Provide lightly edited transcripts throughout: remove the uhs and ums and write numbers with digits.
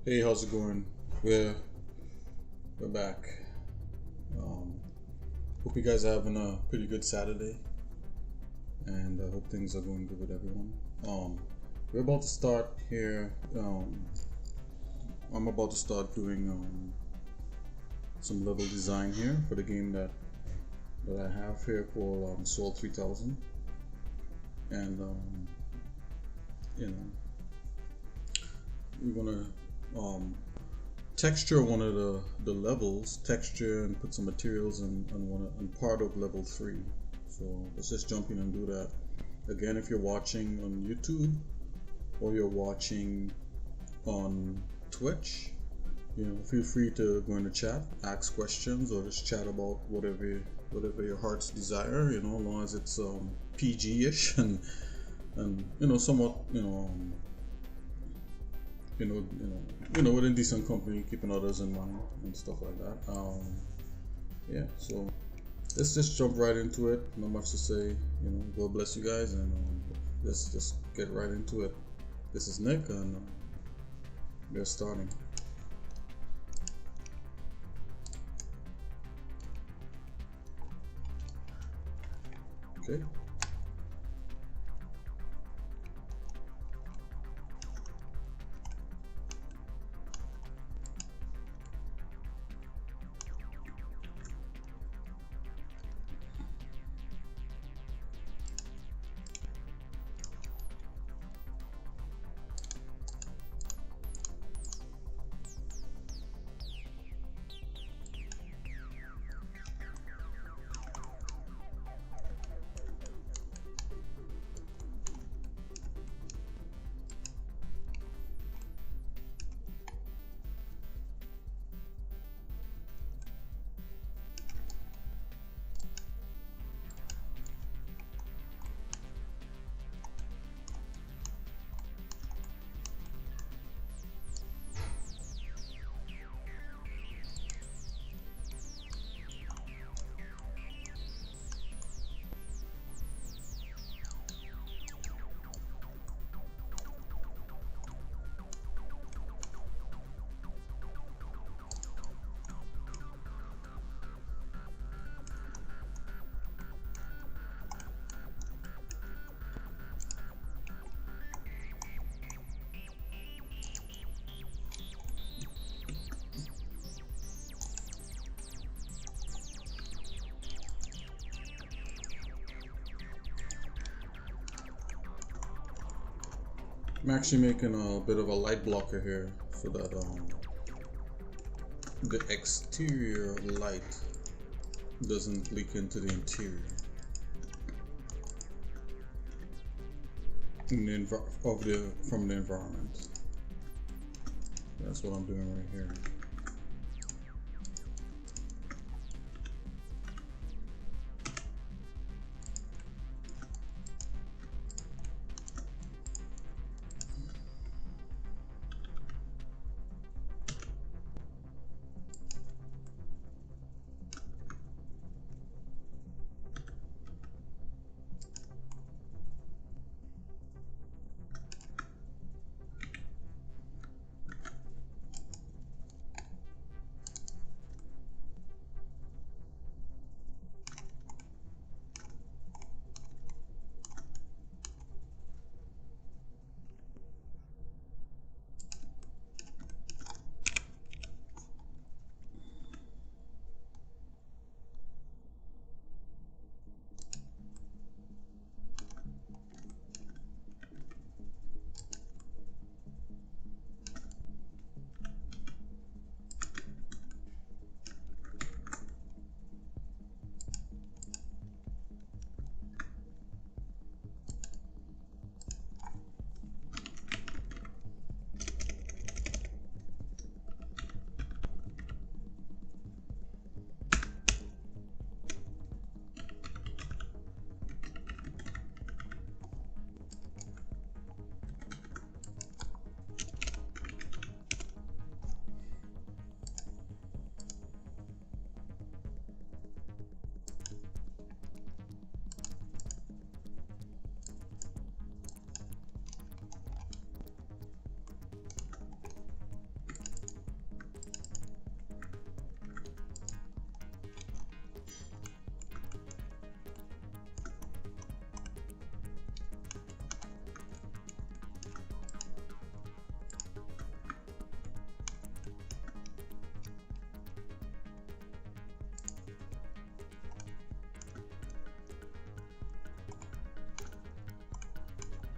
Hey, how's it going? We're back. Um, Hope you guys are having a pretty good Saturday, and I hope things are going good with everyone. We're about to start here. I'm about to start doing some level design here for the game that I have here called Soul 3000, and you know we're gonna um, texture one of the levels, texture and put some materials on part of level 3. So let's just jump in and do that. Again, if you're watching on YouTube or you're watching on Twitch, feel free to go in the chat, ask questions, or just chat about whatever your heart's desire, as long as it's PG-ish and somewhat within decent company, keeping others in mind and stuff like that. Yeah, so let's just jump right into it. Not much to say. God bless you guys, and let's just get right into it. This is Nick, and we're starting. Okay. I'm actually making a bit of a light blocker here so that the exterior light doesn't leak into the interior from the environment. That's what I'm doing right here.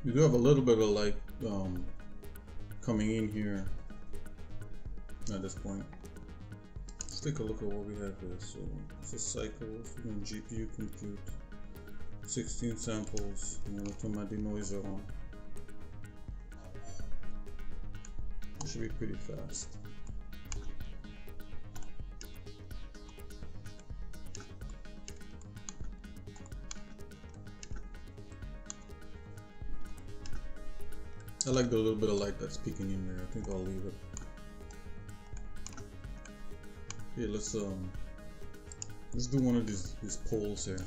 You do have a little bit of light coming in here at this point. Let's take a look at what we have here. So it's a cycle, GPU compute, 16 samples. I'm gonna turn my denoiser on. It should be pretty fast. I like the little bit of light that's peeking in there. I think I'll leave it. Here, let's do one of these poles here.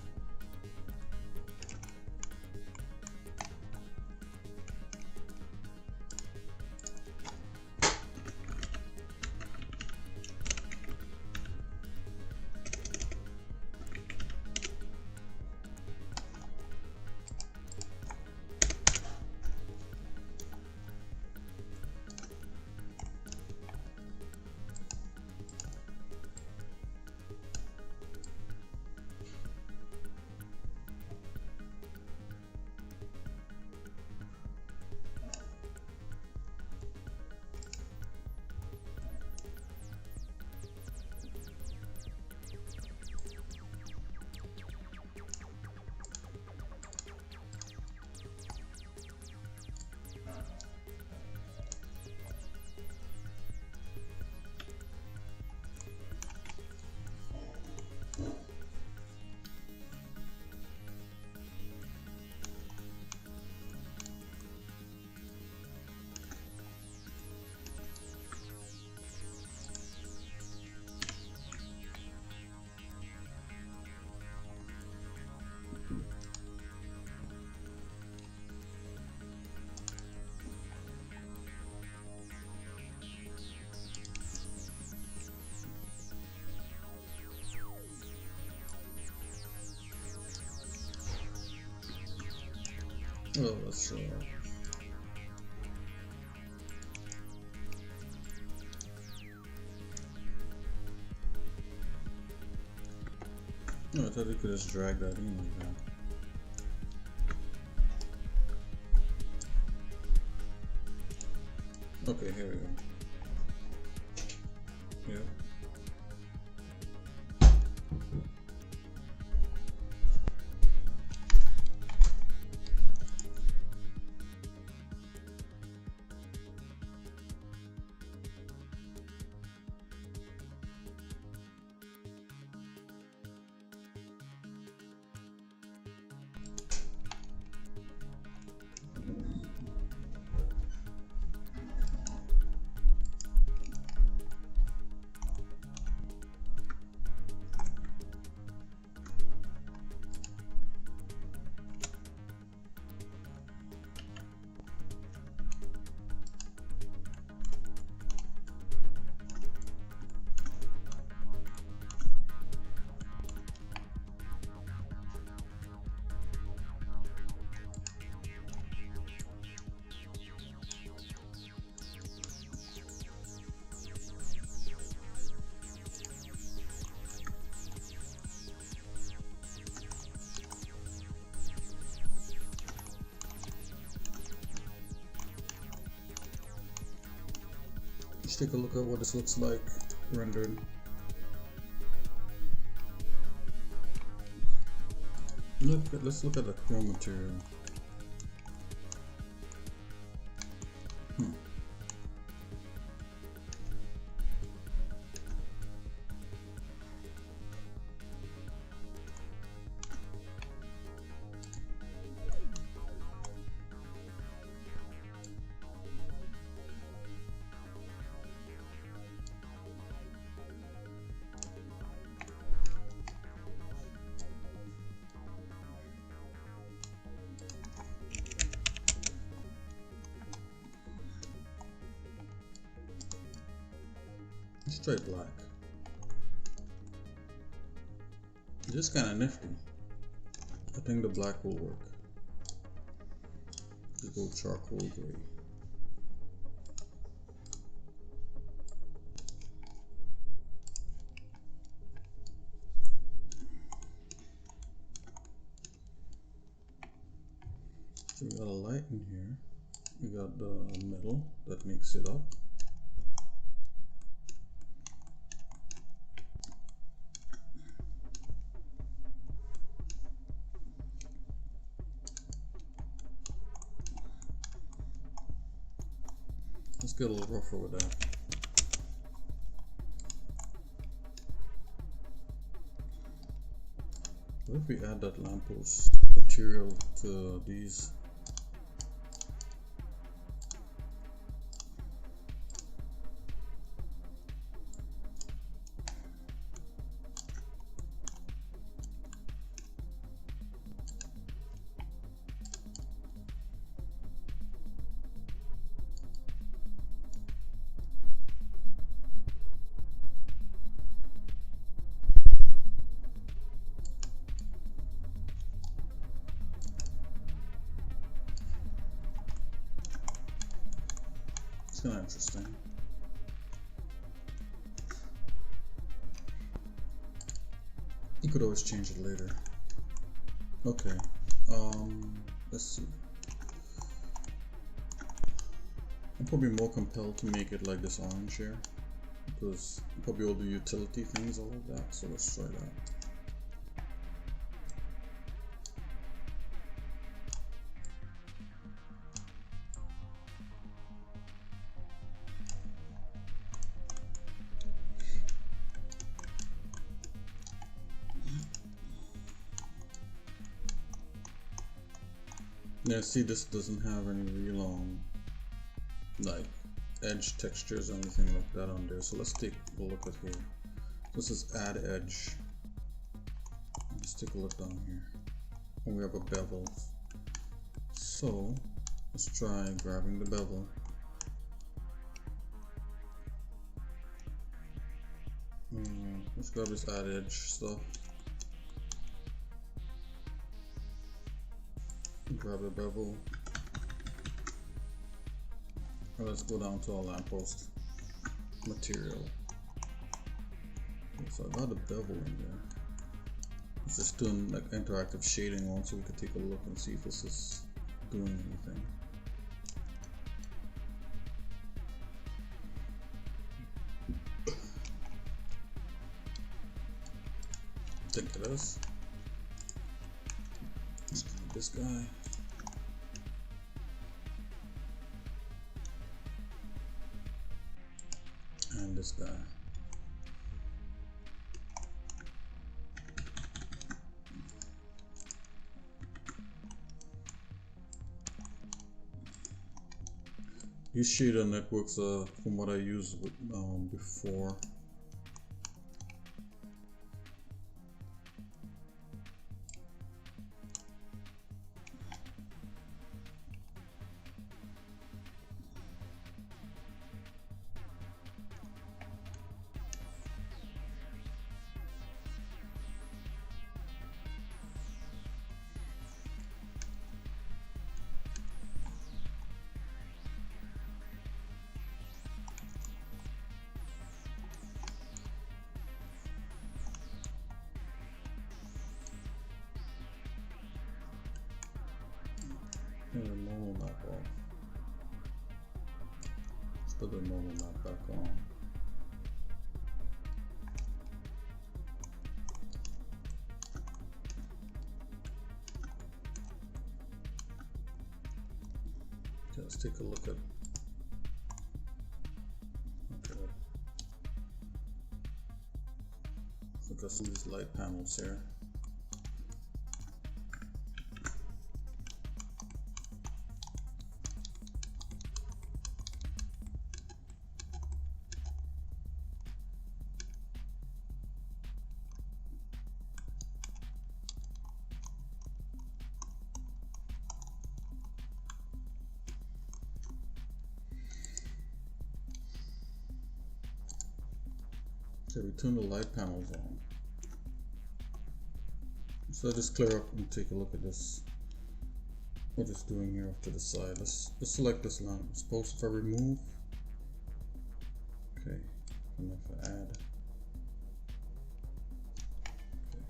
Oh, let's no, I thought you could just drag that in like that. Okay, here we go. Yeah. Let's take a look at what this looks like rendered. Let's look at the chrome material. Let's try black. It's kind of nifty. I think the black will work. Let's go charcoal gray. So we got a light in here. We got the metal that makes it up. Let's get a little rougher with that. What if we add that lamppost material to these? It's kind of interesting. You could always change it later. Okay, let's see. I'm probably more compelled to make it like this orange here, because probably all the utility things all like that, so let's try that. Yeah, see, this doesn't have any real like edge textures or anything like that on there. So let's take a look at here. This is add edge. Let's take a look down here. And we have a bevel. So let's try grabbing the bevel. Let's grab this add edge stuff. Grab the bevel. And let's go down to our lamppost material. Okay, so I got the bevel in there. It's just doing like interactive shading on, so we could take a look and see if this is doing anything. I think it is. Let's grab this guy. And this guy. These shader networks are from what I used before. Turn the normal map off. Let's put the normal map back on. Okay, let's take a look at. Okay. Look at some of these light panels here. Okay, we turn the light panels on. So let's just clear up and take a look at this. What it's doing here off to the side. Let's select this lamp. Suppose if I remove. Okay, and if I add. Okay.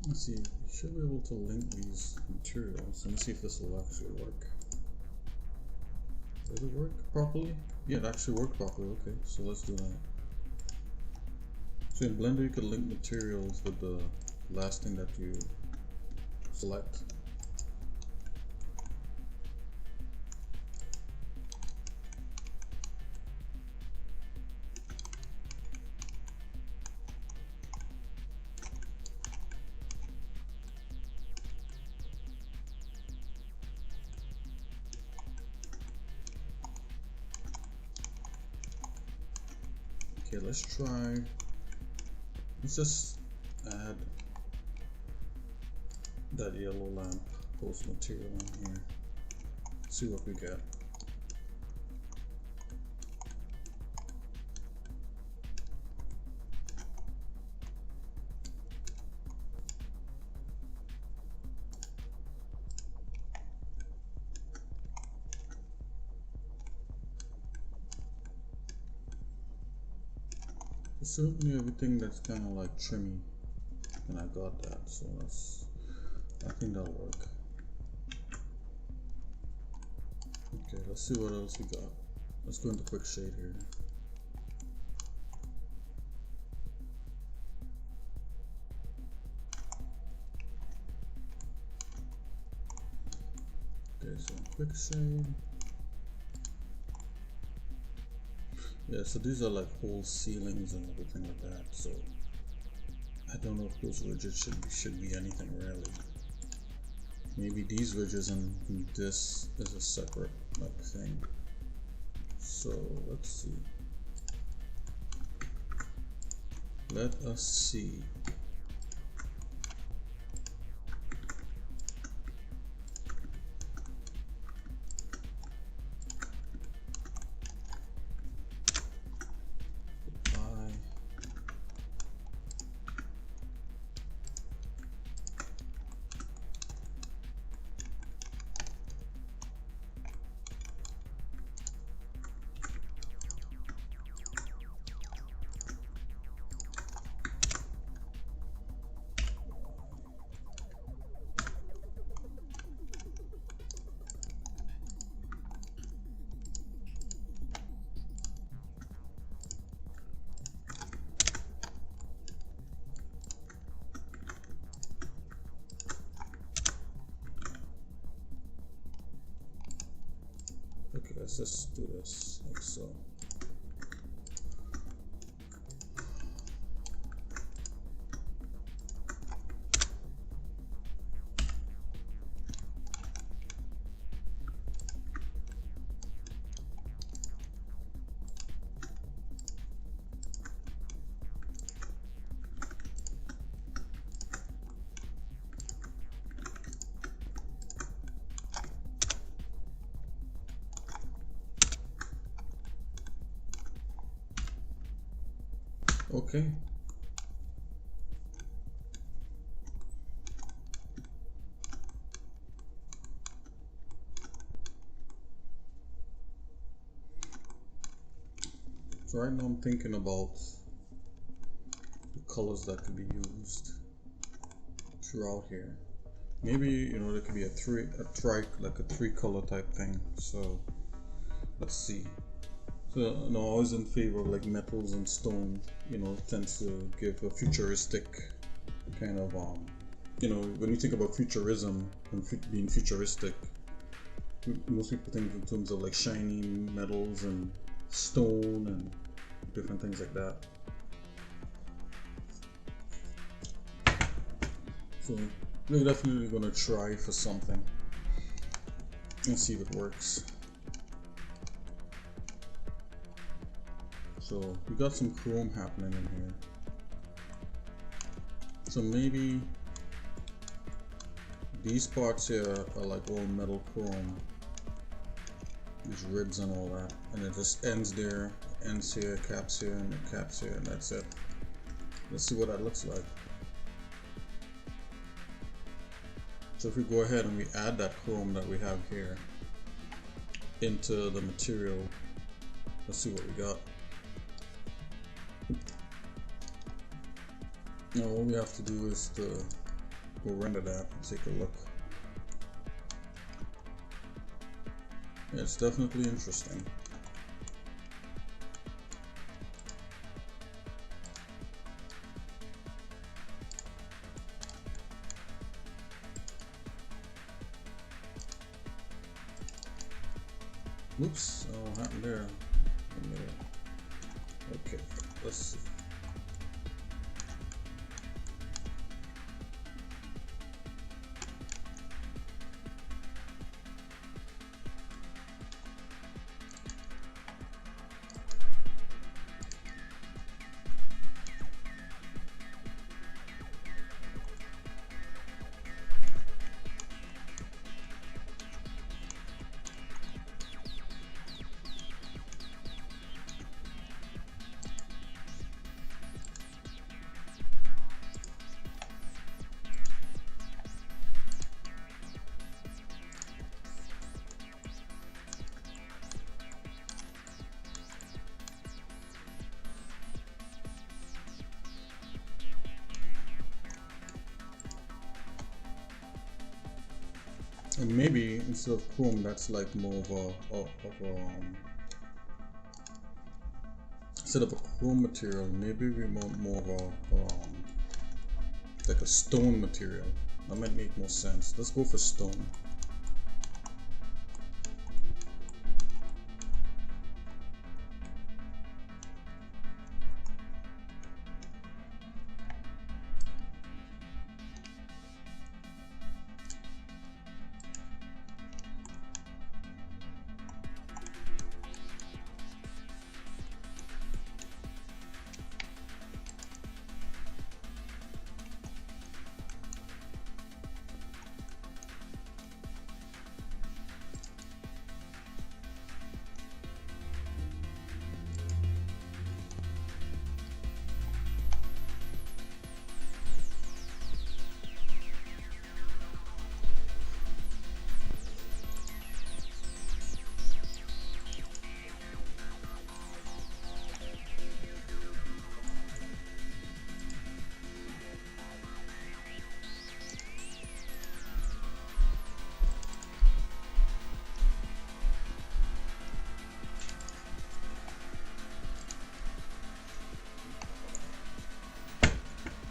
Let's see, you should be able to link these materials. Let me see if this will actually work. Did it work properly? Yeah, it actually worked properly. Okay, so let's do that. So in Blender you can link materials with the last thing that you select. Okay, let's just add that yellow lamp post material in here. See what we get. Certainly everything that's kind of like trimmy, and I got that, so I think that'll work. Okay, let's see what else we got. Let's go into quick shade here. Okay, so quick shade. Yeah, so these are like whole ceilings and everything like that, so I don't know if those ridges should be anything really. Maybe these ridges and this is a separate like thing. So let's see. Let us see. Okay, let's just do this like so. Okay. So right now I'm thinking about the colors that could be used throughout here. Maybe, you know, there could be a three color type thing. So let's see. So no, I was in favor of like metals and stone. You know, tends to give a futuristic kind of you know, when you think about futurism and being futuristic, most people think in terms of like shiny metals and stone and different things like that. So we're definitely gonna try for something and see if it works. So we got some chrome happening in here. So maybe these parts here are like all metal chrome. These ribs and all that. And it just ends there, ends here, caps here, and it caps here, and that's it. Let's see what that looks like. So if we go ahead and we add that chrome that we have here into the material, let's see what we got. Now all we have to do is to Go render that and take a look. Yeah, it's definitely interesting. Oops, what happened there? Okay, let's see. And maybe instead of chrome, that's like more of instead of a chrome material, maybe we want more of a like a stone material. That might make more sense. Let's go for stone.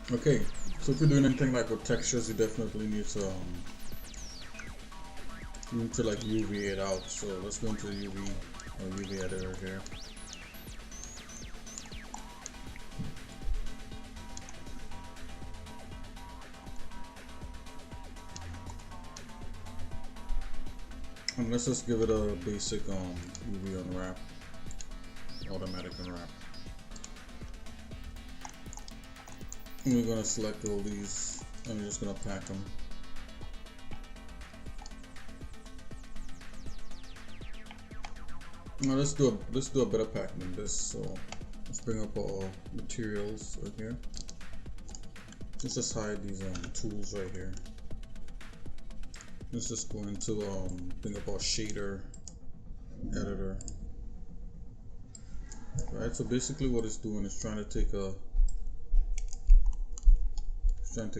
Okay, so if you're doing anything like with textures, you definitely need to like UV it out. So let's go into the UV editor here. And let's just give it a basic UV unwrap, automatic unwrap. And we're gonna select all these, and we're just gonna pack them. Now let's do a better pack than this. So let's bring up our materials right here. Let's just hide these tools right here. Let's just go into bring up our shader editor. Right. So basically, what it's doing is trying to take a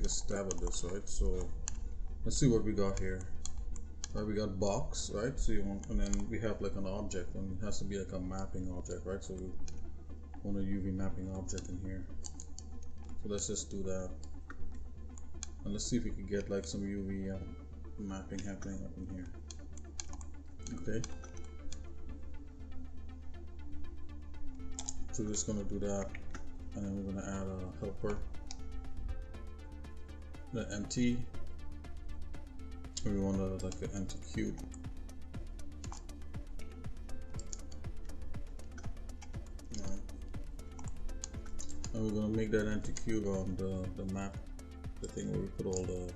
stab at this, right? So let's see what we got here. Right, we got box, right? So you want, and then we have like an object, and it has to be like a mapping object, right? So we want a UV mapping object in here. So let's just do that, and let's see if we can get like some UV mapping happening up in here. Okay. So we're just gonna do that, and then we're gonna add a helper. The empty, and we want like an empty cube. Right. And we're gonna make that empty cube on the map, the thing where we put all the,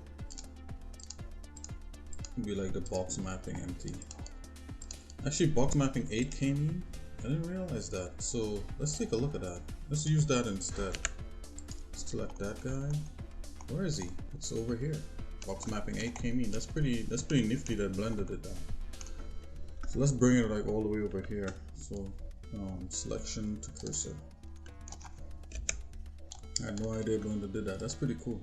be like the box mapping empty. Actually, box mapping 8 came in. I didn't realize that. So let's take a look at that. Let's use that instead. Select that guy. Where is he? It's over here. Box mapping 8 came in. That's pretty nifty that Blender did that. So let's bring it like all the way over here. So selection to cursor. I had no idea Blender did that. That's pretty cool.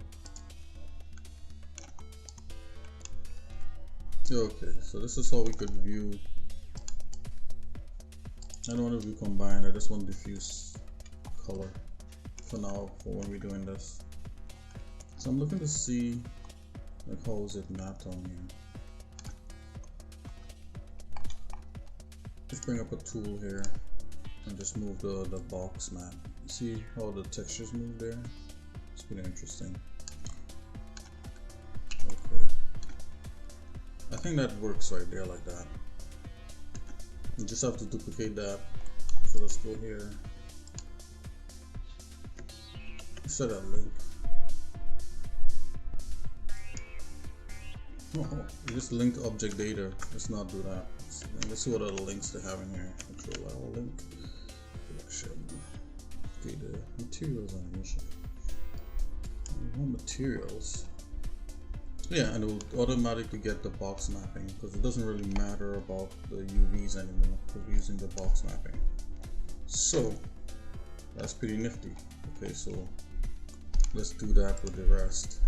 Okay, so this is how we could view. I don't want to view combined, I just want diffuse color for now for when we're doing this. So I'm looking to see like how is it mapped on here. Just bring up a tool here and just move the box map. You see how the textures move there? It's pretty interesting. Okay. I think that works right there like that. You just have to duplicate that. So let's go here. Set that link. Oh, we just linked object data. Let's not do that. Let's see what other links they have in here. Control L link. Collection. Okay, the materials animation. Materials. Yeah, and it will automatically get the box mapping because it doesn't really matter about the UVs anymore because we're using the box mapping. So that's pretty nifty. Okay, so let's do that with the rest.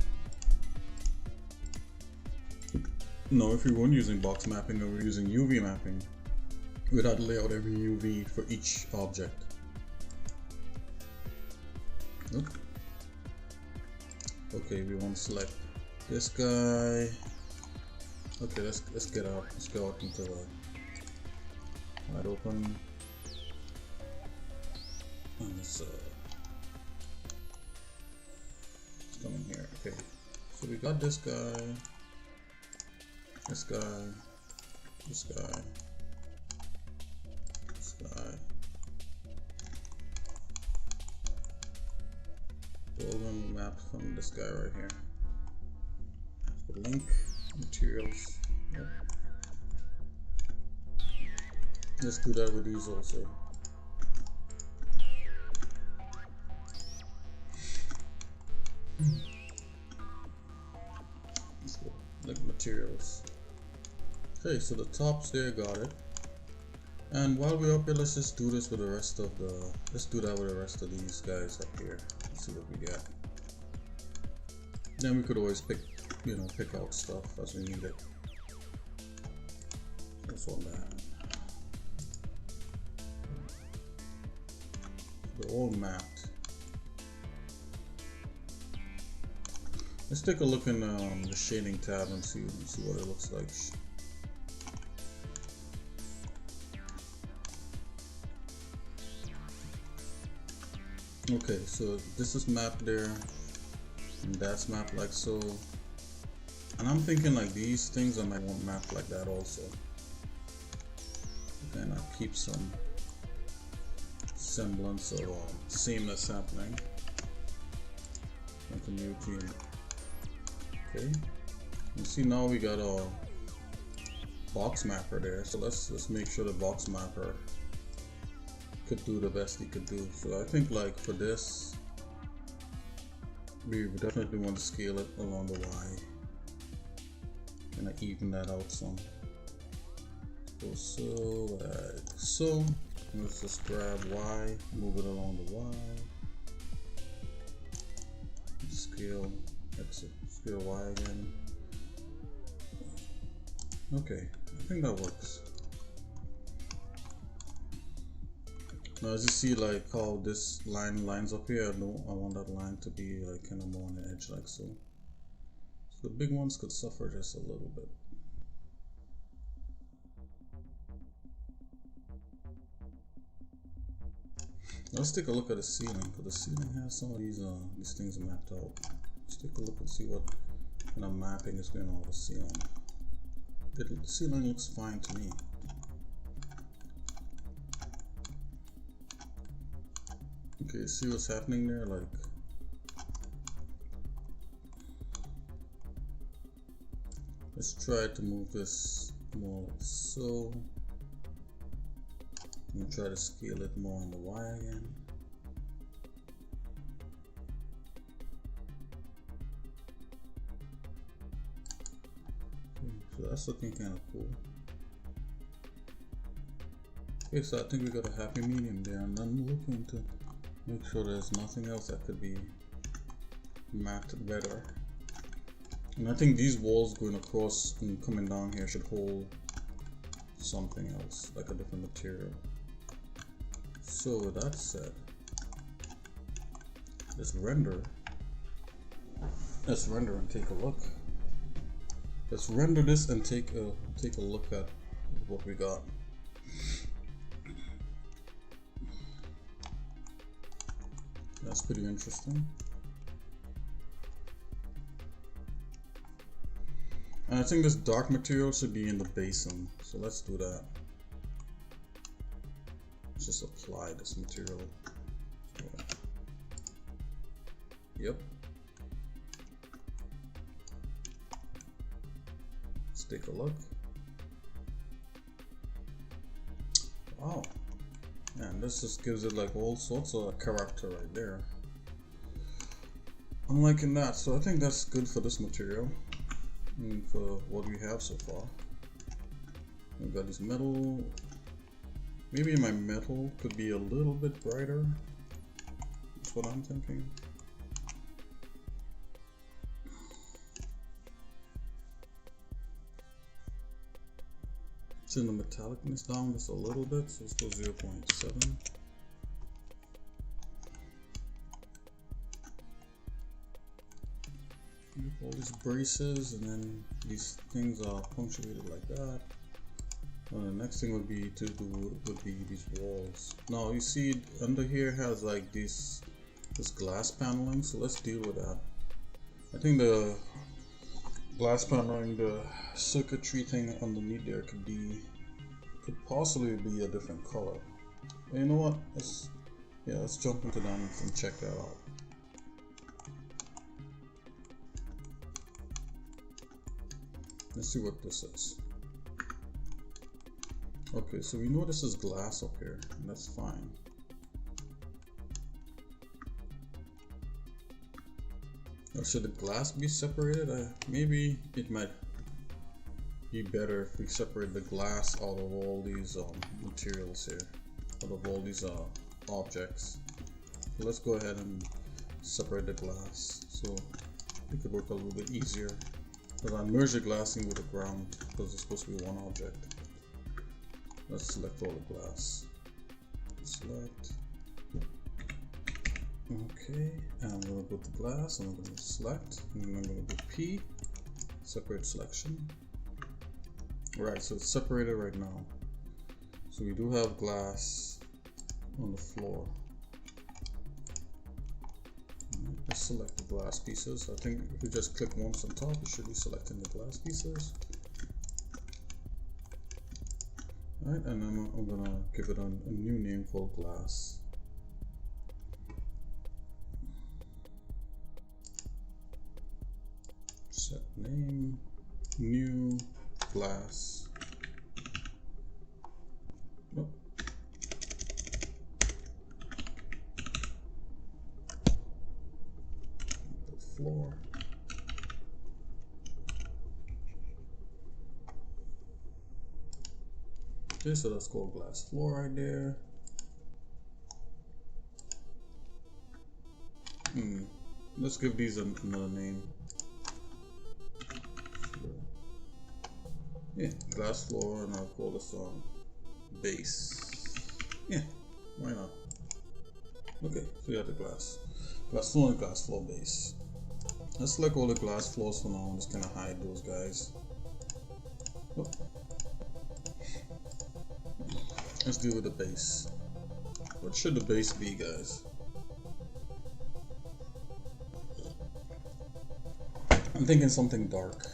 No, if we weren't using box mapping or we're using UV mapping, we'd have to lay out every UV for each object. Okay, we want to select this guy. Okay, let's get out. Let's go out into the wide open. And let's come in here. Okay, so we got this guy, this guy, this guy, this guy. All of them mapped from this guy right here. The link materials. Yep. Let's do that with these also. Let's go. Link materials. Okay, so the tops there, got it. And while we're up here, let's just do this with the rest of the. Let's do that with the rest of these guys up here. Let's see what we get. Then we could always pick out stuff as we need it. This one down. They're all mapped. Let's take a look in the shading tab and see what it looks like. Okay, so this is mapped there, and that's mapped like so. And I'm thinking like these things I might want mapped like that also. And I'll keep some semblance of seamless happening. Continue gene. Okay. You see now we got a box mapper there. So let's make sure the box mapper could do the best he could do. So I think like for this, we definitely want to scale it along the Y. And I even that out some. So like so. Let's just grab Y, move it along the Y. Scale, scale Y again. Okay, I think that works. Now as you see like how this line lines up here, I want that line to be like kind of more on the edge like so. So the big ones could suffer just a little bit. Let's take a look at the ceiling, because the ceiling has some of these things mapped out. Let's take a look and see what kind of mapping is going on with the ceiling. The ceiling looks fine to me. Okay, see what's happening there? Like, let's try to move this more like so. I'm gonna try to scale it more on the Y again. Okay, so that's looking kind of cool. Okay, so I think we got a happy medium there, and I'm looking to make sure there's nothing else that could be mapped better. And I think these walls going across and coming down here should hold something else, like a different material. So with that said, let's render and take a look. Let's render this and take a look at what we got. That's pretty interesting. And I think this dark material should be in the basin, so let's do that. Let's just apply this material. Yep. Let's take a look. Wow. And this just gives it like all sorts of character right there. I'm liking that, so I think that's good for this material. And for what we have so far. We've got this metal. Maybe my metal could be a little bit brighter. That's what I'm thinking. Turn the metallicness down just a little bit, so let's go 0.7. All these braces, and then these things are punctuated like that. And the next thing would be to do these walls. Now you see under here has like this glass paneling, so let's deal with that. I think the glass paneling, the circuitry thing underneath there could possibly be a different color. And you know what? Let's jump into that and check that out. Let's see what this is. Okay, so we know this is glass up here, and that's fine. Or should the glass be separated? Maybe it might be better if we separate the glass out of all these materials here, out of all these objects. So let's go ahead and separate the glass so it could work a little bit easier. Because I merge the glassing with the ground because it's supposed to be one object. Let's select all the glass. Select. Okay, and I'm going to go to glass and I'm going to select. And then I'm going to do P, separate selection. Right, so it's separated right now. So we do have glass on the floor. Let's select the glass pieces. I think if we just click once on top, it should be selecting the glass pieces. Alright, and then I'm gonna give it a new name called glass. Set name, new glass. Nope. Floor. Okay, so that's called glass floor right there. Let's give these another name. Yeah, glass floor, and I'll call this base. Yeah, why not? Okay, so you have the glass floor and glass floor base. Let's select all the glass floors for now. I'm just gonna hide those guys. Oh. Let's deal with the base. What should the base be, guys? I'm thinking something dark.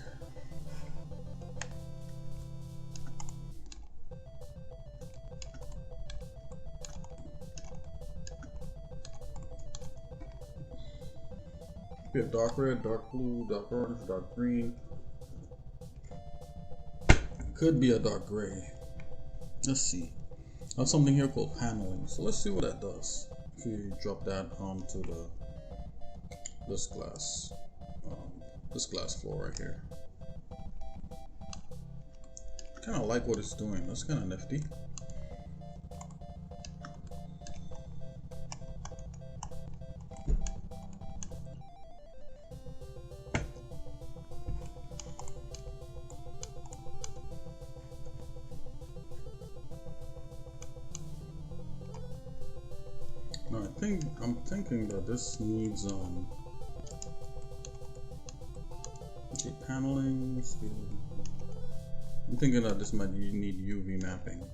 We have dark red, dark blue, dark orange, dark green. Could be a dark gray. Let's see. That's something here called paneling. So let's see what that does. If we drop that onto this glass floor right here. Kind of like what it's doing. That's kind of nifty. I'm thinking that this needs okay, paneling. I'm thinking that this might need UV mapping.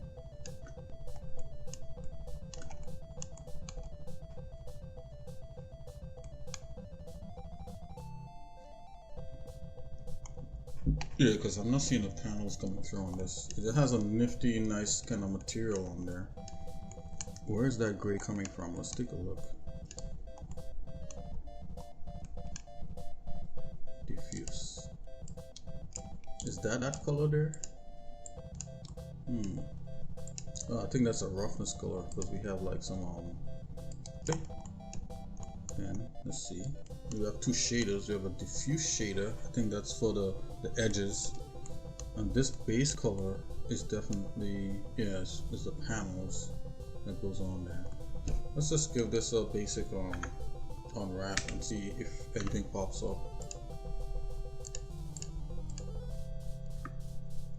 Yeah, because I'm not seeing the panels coming through on this. It has a nifty, nice kind of material on there. Where's that gray coming from? Let's take a look. Diffuse. Is that color there? Oh, I think that's a roughness color because we have like some and let's see. We have two shaders. We have a diffuse shader. I think that's for the edges. And this base color is definitely, yes, it's the panels that goes on there. Let's just give this a basic unwrap and see if anything pops up.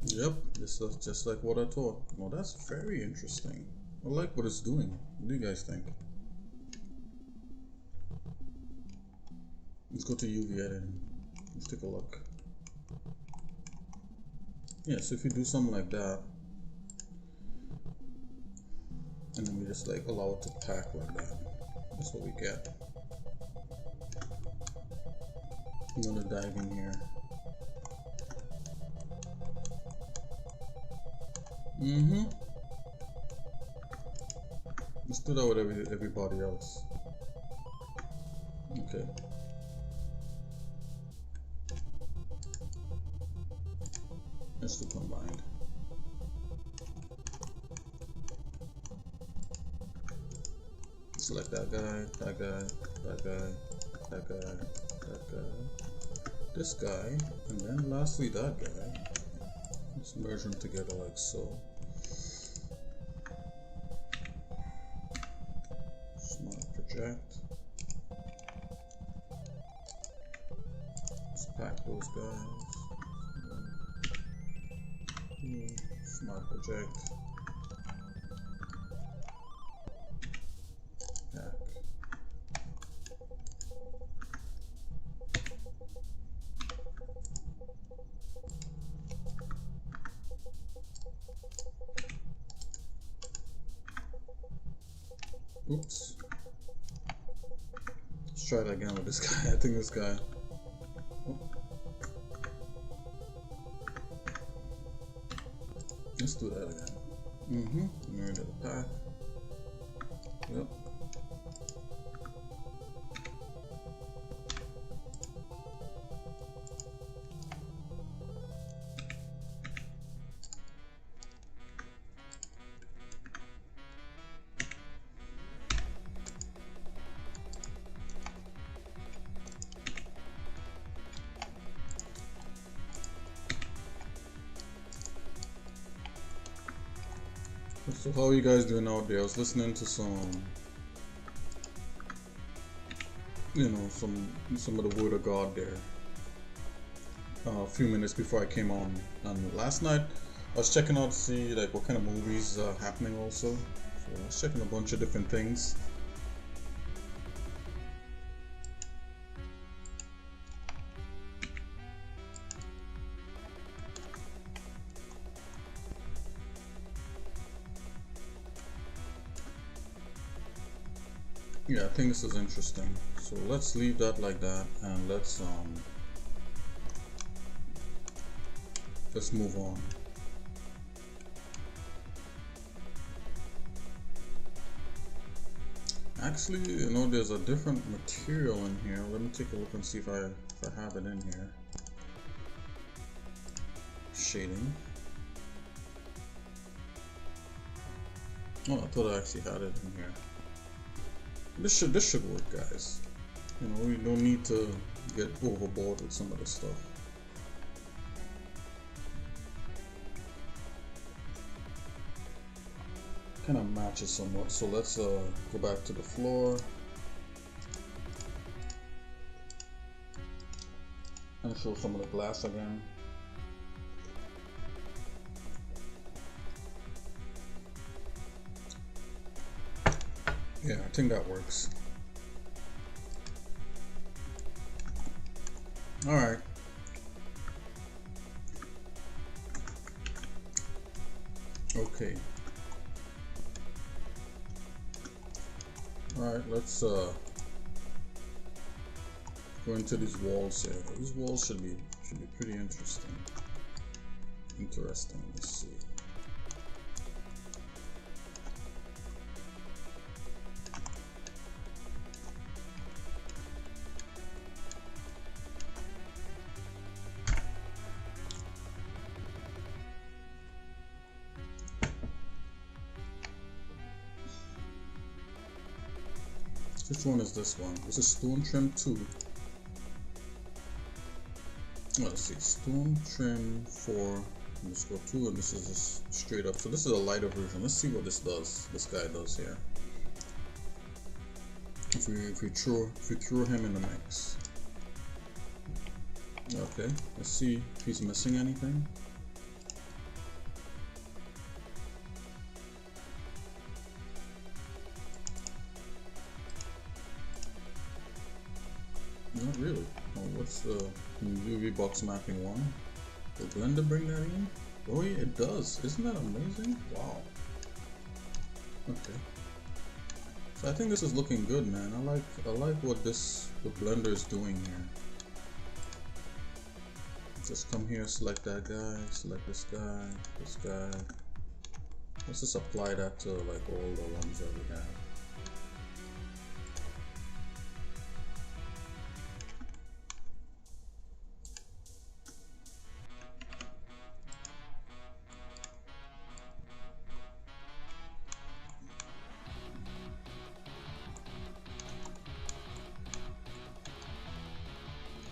Yep, this looks just like what I thought. Well, that's very interesting. I like what it's doing. What do you guys think? Let's go to UV editing. Let's take a look. Yeah, so if you do something like that, and then we just like allow it to pack like that, that's what we get. I'm gonna dive in here. Let's do that with everybody else. Okay. Let's do combined. Select that guy, that guy, that guy, that guy, that guy, this guy, and then lastly that guy. Let's merge them together like so. Smart project. Let's pack those guys. Smart project. Pack. Oops. Let's try it again with this guy. I think this guy. Oh. Let's do that again. Mirror to the pack. Yep. So how are you guys doing out there? I was listening to some, you know, some of the word of God there a few minutes before I came on. And last night I was checking out to see like what kind of movies are happening also. So I was checking a bunch of different things. Yeah, I think this is interesting. So let's leave that like that and let's move on. Actually, you know, there's a different material in here. Let me take a look and see if I have it in here. Shading. Oh, I thought I actually had it in here. This should work, guys. You know, we don't need to get overboard with some of this stuff. Kind of matches somewhat. So let's go back to the floor and show some of the glass again. Yeah, I think that works. All right. Okay. All right. Let's go into these walls here. These walls should be pretty interesting. Let's see. Which one is this one? This is Stone Trim 2. Let's see, Stone Trim 4_2, and this is just straight up. So this is a lighter version. Let's see what this does. This guy does here. If we throw him in the mix. Okay, let's see if he's missing anything. Not really. Oh, what's the UV box mapping one? Will Blender bring that in? Oh yeah, it does. Isn't that amazing? Wow. Okay. So I think this is looking good, man. I like what Blender is doing here. Just come here, select that guy, select this guy, this guy. Let's just apply that to like all the ones that we have.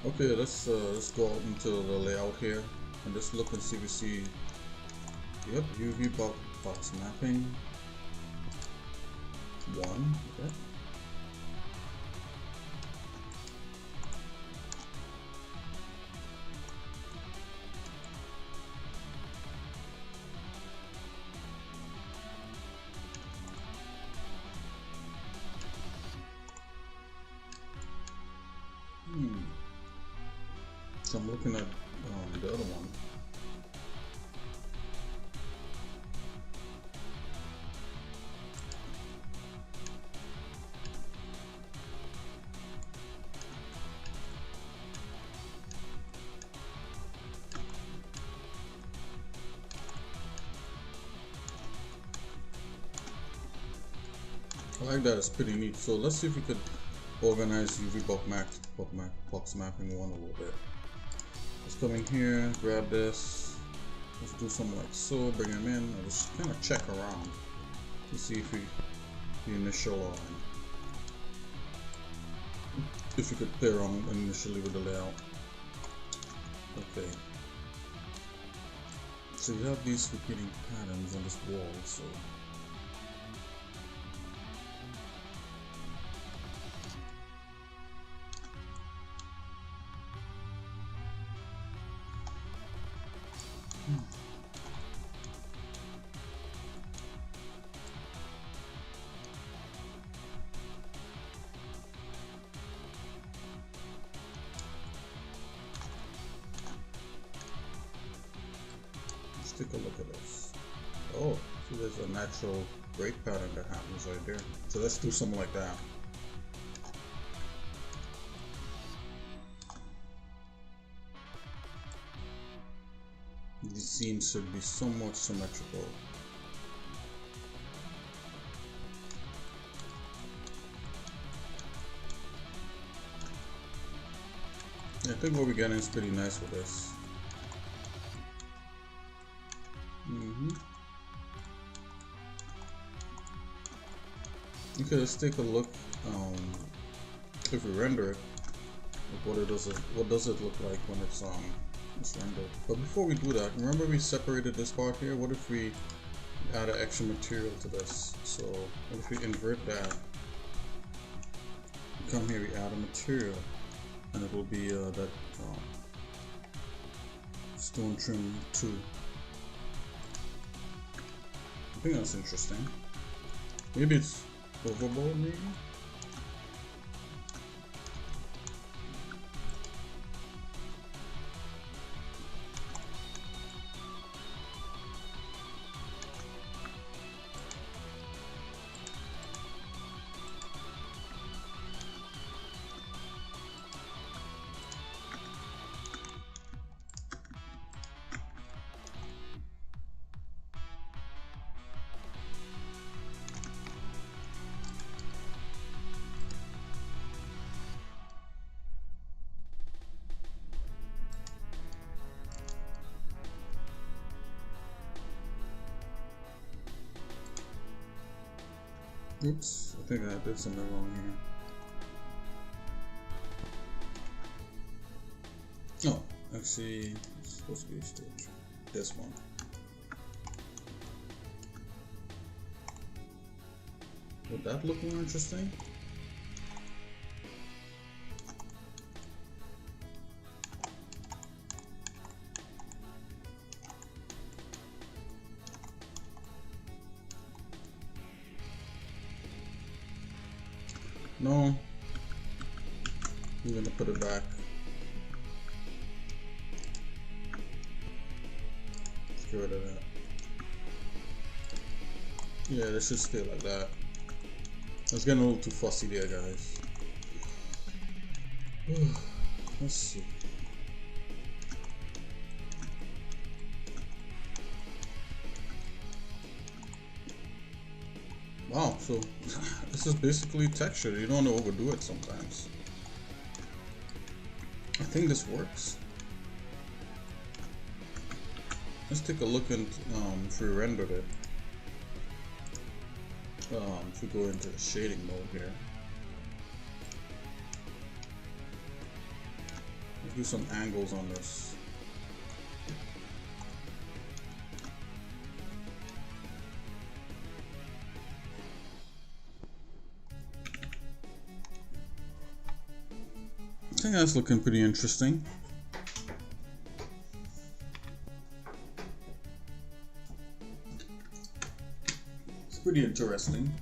Okay, let's go out into the layout here and just look and see if we see. Yep, UV box mapping 1. Yep. So I'm looking at the other one. I like that, it's pretty neat. So let's see if we could organize UV box mapping 1 a little bit. Let's come in here, grab this. Let's do something like so, bring him in, and just kind of check around to see if the initial if we could play around initially with the layout. Okay. So you have these repeating patterns on this wall, so let's take a look at this. Oh, so there's a natural break pattern that happens right there. So let's do something like that. These seams should be somewhat symmetrical. Yeah, I think what we're getting is pretty nice with this. Okay, let's take a look. If we render it, what does it look like when it's rendered? But before we do that, remember we separated this part here. What if we add an extra material to this? So what if we invert that? We come here, we add a material, and it will be that Stone Trim 2. I think that's interesting. Maybe it's overboard, maybe? Oops, I think I did something wrong here. Oh, actually, it's supposed to be still this one. Would that look more interesting? No, I'm gonna put it back. Let's get rid of that. Yeah, this should stay like that. I was getting a little too fussy there, guys. Let's see. Wow, so this is basically texture. You don't want to overdo it sometimes. I think this works. Let's take a look and if we rendered it. If we go into the shading mode here. Let's do some angles on this. I think that's looking pretty interesting. It's pretty interesting.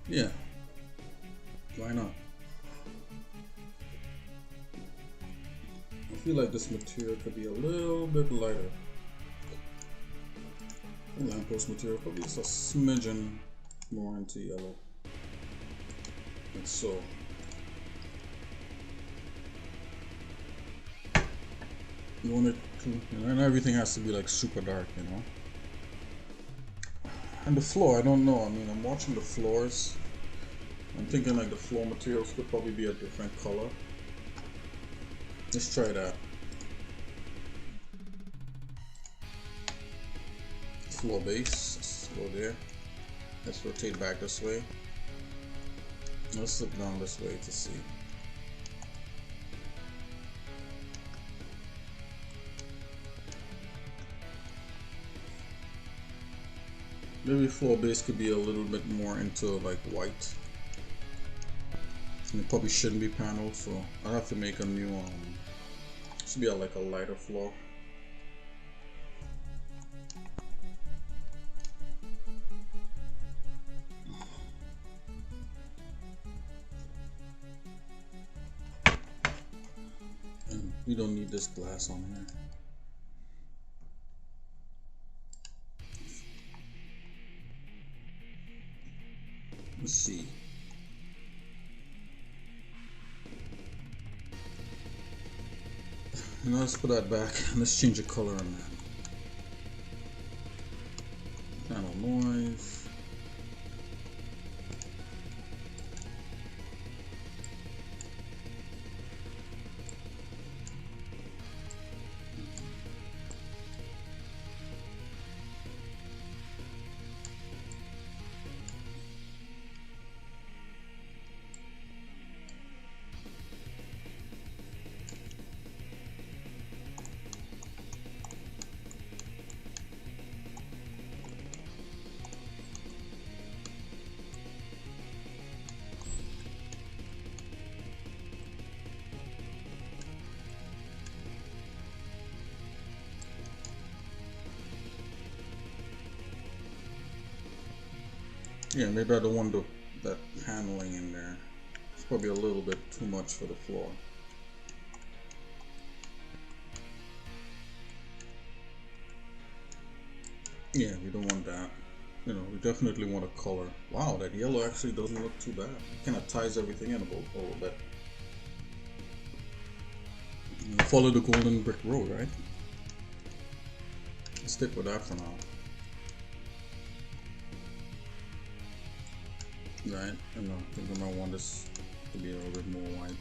Yeah, why not? I feel like this material could be a little bit lighter. The lamppost material probably just a smidgen more into yellow. Like so. You want it to, and everything has to be like super dark, you know. And the floor, I don't know. I mean, I'm watching the floors. I'm thinking like the floor materials could probably be a different color. Let's try that. Floor base. Let's go there. Let's rotate back this way. Let's look down this way to see. Maybe floor base could be a little bit more into like white. And it probably shouldn't be paneled, so I'll have to make a new should be like a lighter floor. And we don't need this glass on here. Let's see. And let's put that back. Let's change the color on that. Panel noise. Yeah, maybe I don't want that paneling in there. It's probably a little bit too much for the floor. Yeah, we don't want that. You know, we definitely want a color. Wow, that yellow actually doesn't look too bad. It kind of ties everything in a little bit. And follow the golden brick road, right? Let's stick with that for now. Right, and I think I might want this to be a little bit more white.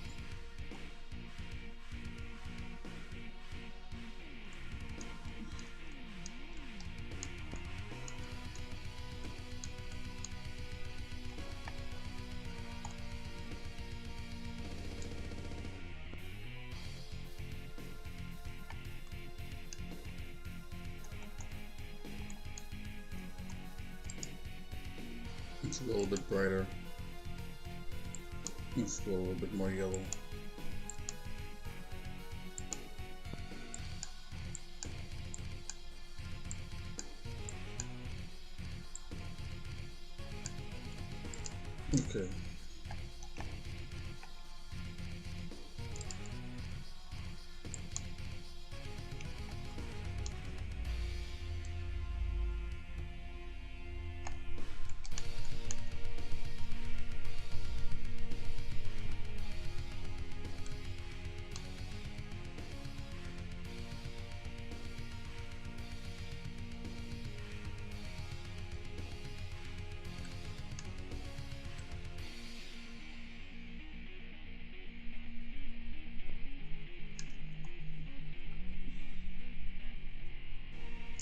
It's a little bit brighter. Let's go a little bit more yellow. Okay.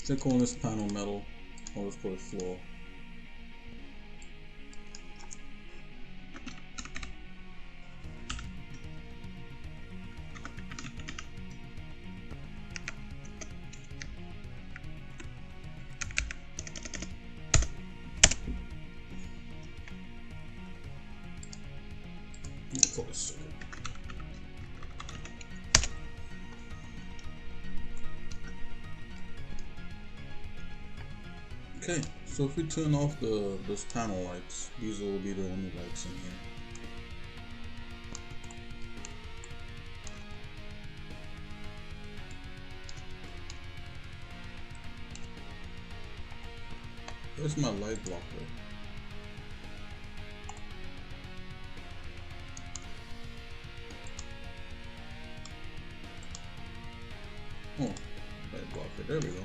Check on this panel metal. I'll just put it floor. Put this circuit. Okay, so if we turn off those panel lights, these will be the only lights in here. Where's my light blocker? Oh, light blocker, there we go.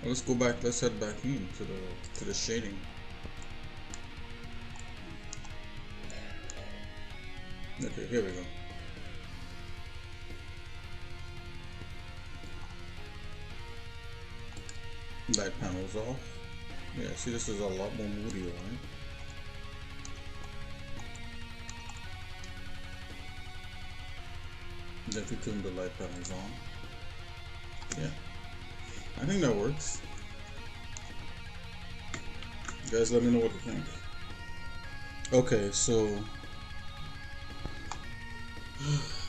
Well, let's go back, let's head back in to the shading. Okay, here we go. Light panels off. Yeah, see, this is a lot more moodier, right? Then if we turn the light panels on. Yeah. I think that works. You guys let me know what you think. Okay, so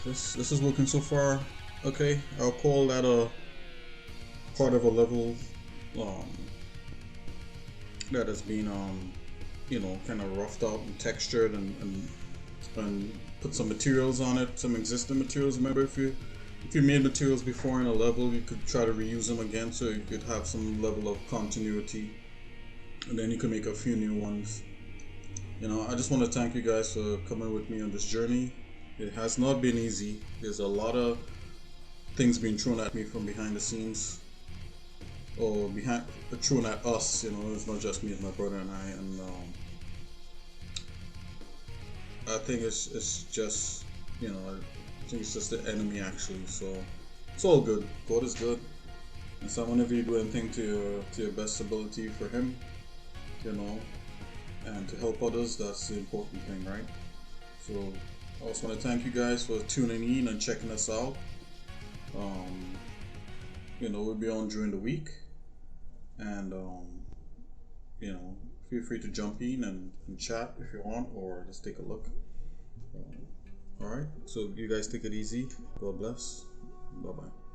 this is working so far. Okay, I'll call that a part of a level that has been you know, kind of roughed out and textured and put some materials on it, some existing materials. Remember, if you made materials before in a level, you could try to reuse them again, so you could have some level of continuity, and then you could make a few new ones. You know, I just want to thank you guys for coming with me on this journey. It has not been easy. There's a lot of things being thrown at me from behind the scenes, or thrown at us. You know, it's not just me, it's my brother and I, and I think it's just, you know, I think it's just the enemy actually. So it's all good. God is good, and so whenever you do anything to your best ability for Him, you know, and to help others, that's the important thing, right? So I also want to thank you guys for tuning in and checking us out. You know, we'll be on during the week, and you know, feel free to jump in and chat if you want, or just take a look. Alright, so you guys take it easy. God bless. Bye bye.